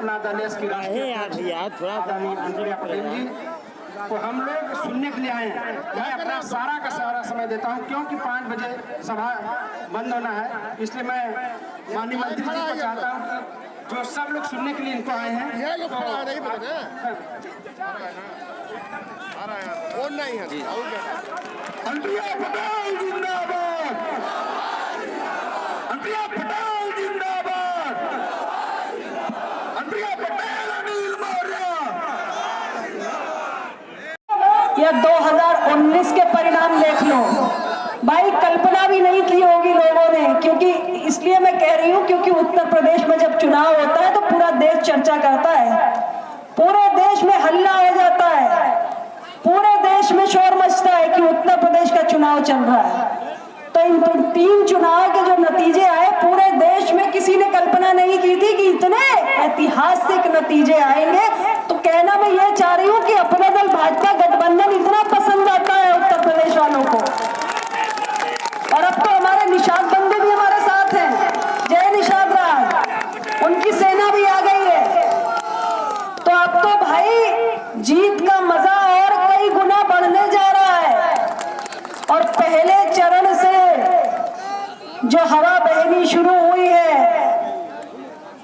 अपना दल की राष्ट्रीय आदरणीय पटेल जी तो हम लोग सुनने के लिए आए हैं। मैं अपना सारा का सारा समय देता हूं क्योंकि 5 बजे सभा बंद होना है, इसलिए मैं माननीय मंत्री जी को चाहता हूं कि जो सब लोग सुनने के लिए इनको आए हैं अनुप्रिया पटेल जिंदाबाद, अनुप्रिया पटेल जिंदाबाद, अनुप्रिया पटेल, अनिल मौर्य। या 2019 के परिणाम देख लो भाई, कल्पना भी नहीं की होगी लोगों ने, क्योंकि इसलिए मैं कह रही हूँ क्योंकि उत्तर प्रदेश में जब चुनाव होता है तो पूरा देश चर्चा करता है, पूरे देश में हल्ला हो जाता है, पूरे देश में शोर मचता है कि उत्तर प्रदेश का चुनाव चल रहा है। तो इन 3 चुनाव के जो नतीजे आए पूरे देश में किसी ने कल्पना नहीं की थी कि इतने ऐतिहासिक नतीजे आएंगे। तो कहना मैं ये चाह रही हूँ कि अपना दल भाजपा गठबंधन इतना पसंद आता है उत्तर प्रदेश वालों को, और अब तो हमारे निषाद बंधु भी हमारे साथ हैं, जय निषाद राज, उनकी सेना भी आ गई है। तो अब तो भाई जीत का मजा और कई गुना बढ़ने जा रहा है, और पहले चरण से जो हवा बहनी शुरू हुई है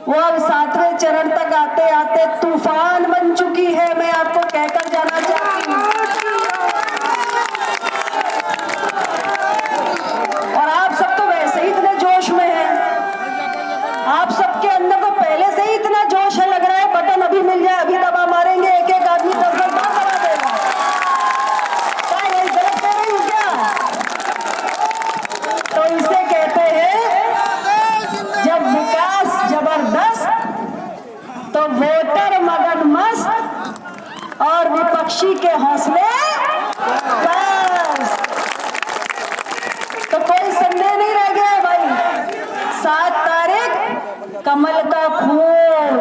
वो अब 7वें चरण तक आते आते तूफान बन चुकी है। मैं आपको कहकर जाना चाहती हूँ, और आप सब तो वैसे ही इतने जोश में हैं, आप सबके अंदर तो पहले से ही इतना जोश है, लग रहा है बटन अभी मिल जाए अभी दबा मारेंगे, एक एक आदमी 10-10 बार दबा देगा। क्या ये गलत कह रही हूँ क्या? तो इसे कहते हैं जब विकास जबरदस्त तो वोटर मगन मस्त और विपक्षी के हौसले बस। तो कोई संदेह नहीं रह गया है भाई, 7 तारीख कमल का फूल।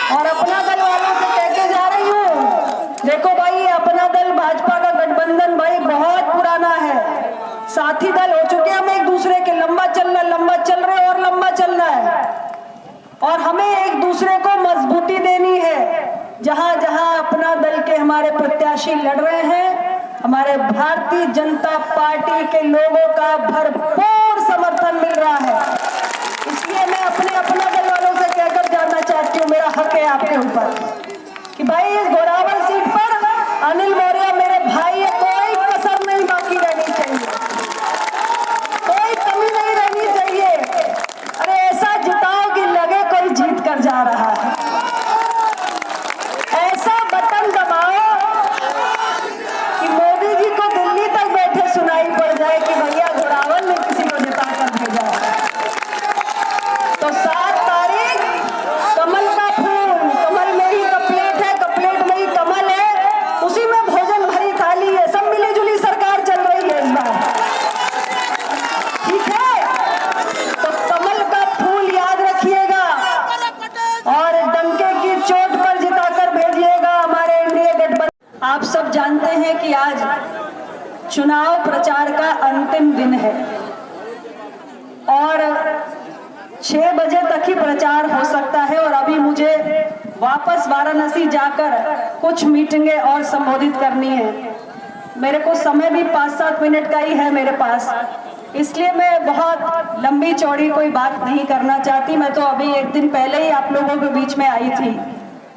और अपना दल वालों से कह के जा रही हूँ, देखो भाई अपना दल भाजपा का गठबंधन भाई बहुत पुराना है, साथी दल हो चुके हम एक दूसरे के, लंबा चल रहे और लंबा चलना है, और हमें एक दूसरे को मजबूती देनी है। जहां जहां अपना दल के हमारे प्रत्याशी लड़ रहे हैं, हमारे भारतीय जनता पार्टी के लोगों का भरपूर समर्थन मिल रहा है। इसलिए मैं अपना दल वालों से कहकर जानना चाहती हूँ, मेरा हक है आपके ऊपर कि भाई इस घोरावल सीट पर अनिल मौर्य मेरे भाई है, कोई कसर नहीं बाकी रहनी चाहिए, कोई कमी नहीं रहनी चाहिए। अरे ऐसा जिताओ कि लगे कोई जीत कर जा रहा है, ऐसा बटन दबाओ कि मोदी जी को दिल्ली तक बैठे सुनाई पड़ जाए कि भैया घोरावल ने किसी को जिता कर भेजा है। तो 7 तारीख कमल का फूल, कमल में ही कपलेट है, कपलेट में ही कमल है, उसी में भोजन भरी थाली है, सब मिली जुली सरकार चल रही है इस बार, ठीक है? तो कमल का फूल याद रखिएगा और डंके की चोट पर जिताकर भेजिएगा हमारे एनडीए गठबंधन। आप सब जानते हैं कि आज चुनाव प्रचार का अंतिम दिन है और 6 बजे तक ही प्रचार हो सकता है, और अभी मुझे वापस वाराणसी जाकर कुछ मीटिंगें और संबोधित करनी है। मेरे को समय भी 5-7 मिनट का ही है मेरे पास, इसलिए मैं बहुत लंबी चौड़ी कोई बात नहीं करना चाहती। मैं तो अभी 1 दिन पहले ही आप लोगों के बीच में आई थी,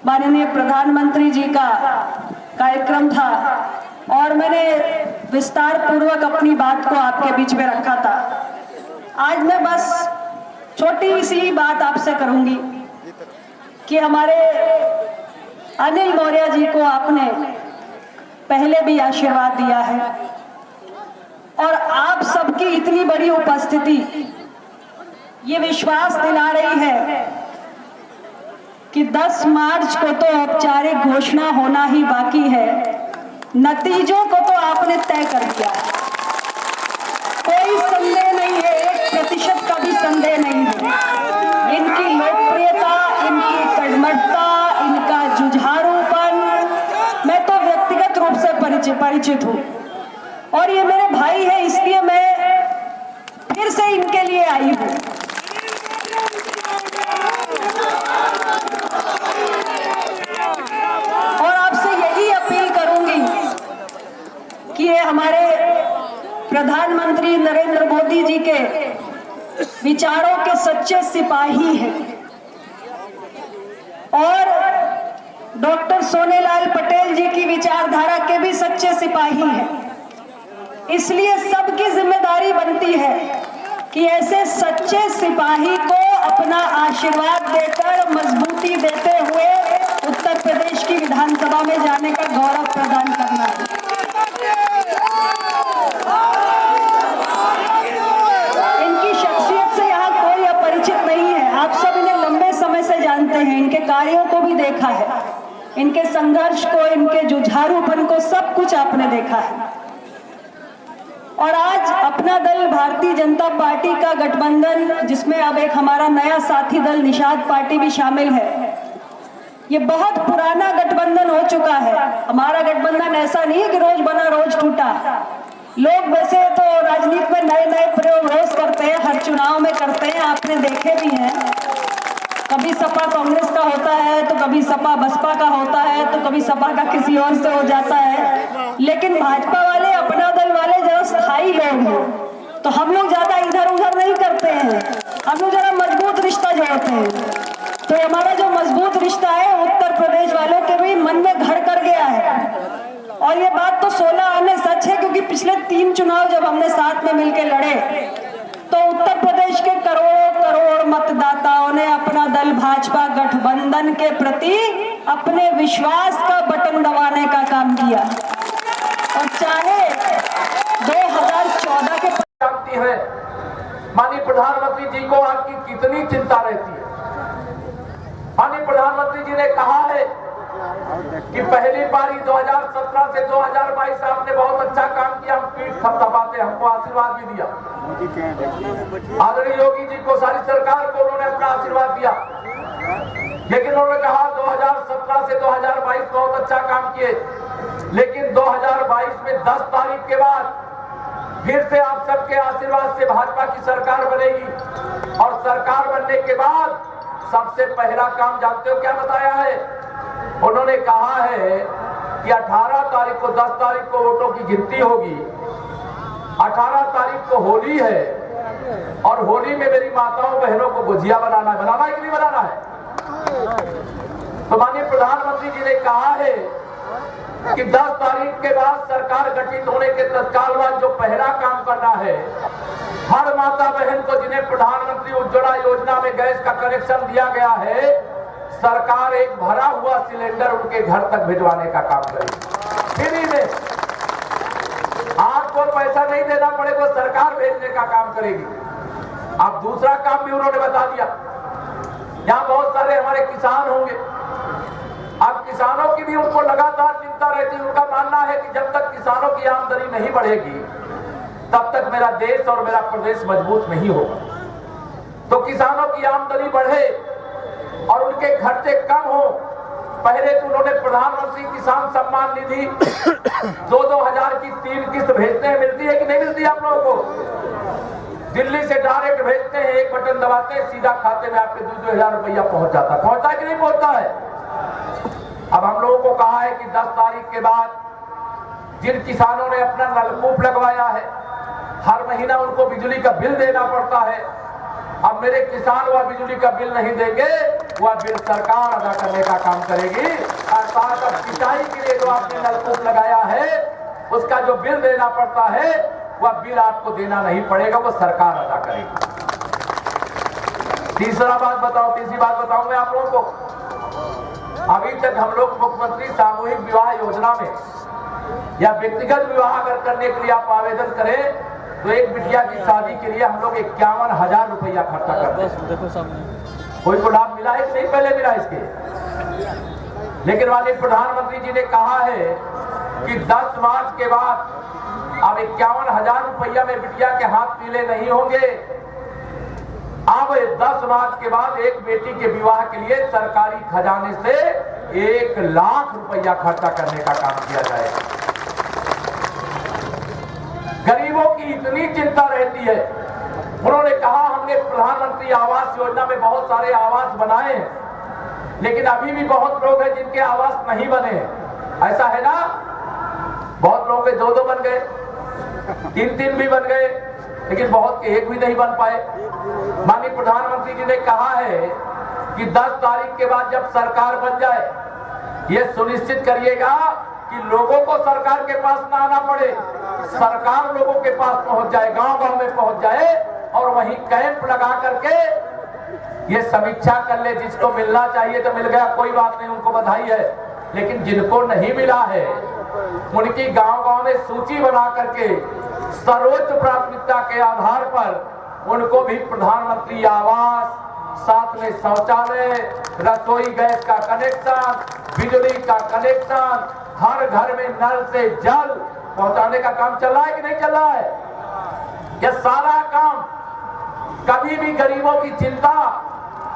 माननीय प्रधानमंत्री जी का कार्यक्रम था और मैंने विस्तार पूर्वक अपनी बात को आपके बीच में रखा था। आज मैं बस छोटी सी बात आपसे करूंगी कि हमारे अनिल मौर्य जी को आपने पहले भी आशीर्वाद दिया है, और आप सबकी इतनी बड़ी उपस्थिति ये विश्वास दिला रही है कि 10 मार्च को तो औपचारिक घोषणा होना ही बाकी है, नतीजों को तो आपने तय कर दिया, कोई संदेह नहीं है, 1% का भी संदेह नहीं है। इनकी लोकप्रियता, इनकी कर्मठता, इनका जुझारूपन, मैं तो व्यक्तिगत रूप से परिचित हूँ, और ये मेरे भाई है, इसलिए मैं फिर से इनके लिए आई हूँ। सच्चे सिपाही हैं और डॉक्टर सोनेलाल पटेल जी की विचारधारा के भी सच्चे सिपाही हैं। इसलिए सबकी जिम्मेदारी बनती है कि ऐसे सच्चे सिपाही को अपना आशीर्वाद देकर मजबूती देते हुए उत्तर प्रदेश की विधानसभा में जाने का गौरव प्रदान करना है। इनकी शख्सियत से यहाँ कोई अपरिचित नहीं है। आप सब इन्हें लंबे समय से जानते हैं, इनके कार्यों को भी देखा है, इनके संघर्ष को, इनके जुझारूपन को, सब कुछ आपने देखा है। और आज अपना दल भारतीय जनता पार्टी का गठबंधन, जिसमें अब एक हमारा नया साथी दल निषाद पार्टी भी शामिल है, ये बहुत पुराना गठबंधन हो चुका है। हमारा गठबंधन ऐसा नहीं है कि रोज बना रोज टूटा। लोग वैसे तो राजनीति में नए नए प्रयोग रोज करते हैं, हर चुनाव में करते हैं, आपने देखे भी हैं। कभी सपा कांग्रेस का होता है, तो कभी सपा बसपा का होता है, तो कभी सपा का किसी और से हो जाता है। लेकिन भाजपा वाले, अपना दल वाले जरा स्थायी लोग हैं, तो हम लोग ज्यादा इधर उधर नहीं करते हैं, हम लोग जरा मजबूत रिश्ता जोड़ते हैं। तो हमारा जो मजबूत रिश्ता है उत्तर प्रदेश वालों के भी मन में घर कर गया है। और ये बात तो 16 आने सच है, क्योंकि पिछले 3 चुनाव जब हमने साथ में मिलकर लड़े, तो उत्तर प्रदेश के करोड़ों करोड़ मतदाताओं ने अपना दल भाजपा गठबंधन के प्रति अपने विश्वास का बटन दबाने का काम किया। और चाहे 2014 के जानती है माननीय प्रधानमंत्री जी को आपकी कितनी चिंता रहती है। माननीय प्रधानमंत्री जी ने कहा है कि पहली बारी 2017 से 2022 आपने बहुत अच्छा काम किया, हम पीठ थपथपाते, हमको आशीर्वाद भी दिया। आदरणीय योगी जी को, सारी सरकार को उन्होंने अपना आशीर्वाद दिया। लेकिन उन्होंने कहा 2017 से 2022 बहुत अच्छा काम किए, लेकिन 2022 में 10 तारीख के बाद फिर से आप सबके आशीर्वाद से भाजपा की सरकार बनेगी। और सरकार बनने के बाद सबसे पहला काम जानते हो क्या बताया है? उन्होंने कहा है कि 18 तारीख को, 10 तारीख को वोटों की गिनती होगी, 18 तारीख को होली है, और होली में मेरी माताओं बहनों को गुजिया बनाना है। बनाना है कि नहीं बनाना है? तो माननीय प्रधानमंत्री जी ने कहा है कि 10 तारीख के बाद सरकार गठित होने के तत्काल बाद जो पहला काम करना है, हर माता बहन को जिन्हें प्रधानमंत्री उज्ज्वला योजना में गैस का कनेक्शन दिया गया है, सरकार एक भरा हुआ सिलेंडर उनके घर तक भिजवाने का काम करेगी। फ्री में, आपको पैसा नहीं देना पड़ेगा, सरकार भेजने का काम करेगी। अब दूसरा काम भी उन्होंने बता दिया। यहाँ बहुत सारे हमारे किसान होंगे, अब किसानों की भी उनको लगातार चिंता रहती है। उनका मानना है कि जब तक किसानों की आमदनी नहीं बढ़ेगी, तब तक मेरा देश और मेरा प्रदेश मजबूत नहीं होगा। तो किसानों की आमदनी बढ़े और उनके खर्चे कम हो। पहले तो उन्होंने प्रधानमंत्री किसान सम्मान निधि 2-2 हजार की 3 किस्त भेजते हैं, मिलती है कि नहीं मिलती आप लोगों को? दिल्ली से डायरेक्ट भेजते हैं, एक बटन दबाते हैं, सीधा खाते में आपके 2-2 हजार रुपया पहुंच जाता है। पहुंचता है कि नहीं पहुंचता है? अब हम लोगों को कहा है कि 10 तारीख के बाद जिन किसानों ने अपना नलकूप लगवाया है, हर महीना उनको बिजली का बिल देना पड़ता है। अब मेरे किसान वह बिजली का बिल नहीं देंगे, वह बिल सरकार अदा करने का काम करेगी। अर्थात सिंचाई के लिए जो आपने नलकूप लगाया है, उसका जो बिल देना पड़ता है, वह बिल आपको देना नहीं पड़ेगा, वो सरकार अदा करेगी। तीसरी बात बताऊं मैं आप लोगों को। अभी तक हम लोग मुख्यमंत्री सामूहिक विवाह योजना में या व्यक्तिगत विवाह अगर करने के लिए आप आवेदन करें, तो एक बिटिया की शादी के लिए हम लोग 51,000 रुपया खर्चा करते हैं। कोई को लाभ मिला है कि नहीं? पहले मिला इसके। लेकिन माननीय प्रधानमंत्री जी ने कहा है कि 10 मार्च के बाद अब 51,000 रुपया में बिटिया के हाथ पीले नहीं होंगे। अब 10 मार्च के बाद एक बेटी के विवाह के लिए सरकारी खजाने से 1 लाख रुपया खर्चा करने का काम किया जाएगा। गरीबों की इतनी चिंता रहती है। उन्होंने कहा हमने प्रधानमंत्री आवास योजना में बहुत सारे आवास बनाए हैं, लेकिन अभी भी बहुत लोग हैं जिनके आवास नहीं बने हैं। ऐसा है ना? बहुत लोगों के 2-2 बन गए, 3-3 भी बन गए, लेकिन बहुत के एक भी नहीं बन पाए। माननीय प्रधानमंत्री जी ने कहा है कि 10 तारीख के बाद जब सरकार बन जाए, ये सुनिश्चित करिएगा कि लोगों को सरकार के पास ना आना पड़े, सरकार लोगों के पास पहुंच जाए, गांव-गांव में पहुंच जाए और वहीं कैंप लगा करके ये समीक्षा कर ले। जिसको मिलना चाहिए तो मिल गया, कोई बात नहीं, उनको बधाई है। लेकिन जिनको नहीं मिला है उनकी गांव-गांव में सूची बना करके सर्वोच्च प्राथमिकता के आधार पर उनको भी प्रधानमंत्री आवास, साथ में शौचालय, रसोई गैस का कनेक्शन, बिजली का कनेक्शन, हर घर में नल से जल पहुंचाने का काम चल रहा है कि नहीं चल रहा है? यह सारा काम कभी भी गरीबों की चिंता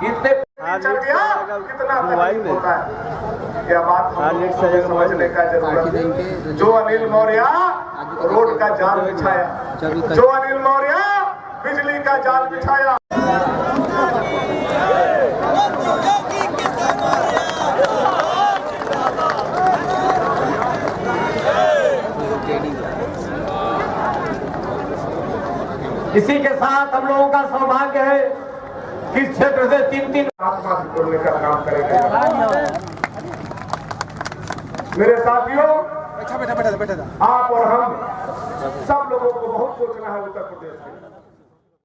इतने चल गया कितना तकलीफ होता है, यह बात हमको समझने का जरूरत है। जो अनिल मौर्य रोड का जाल बिछाया, जो अनिल मौर्य बिजली का जाल बिछाया। इसी के साथ हम लोगों का सौभाग्य है कि इस क्षेत्र से 3-3 आत्मा से जुड़ने का काम करेंगे। मेरे साथियों, आप और हम सब लोगों को बहुत सोचना है उत्तर प्रदेश में।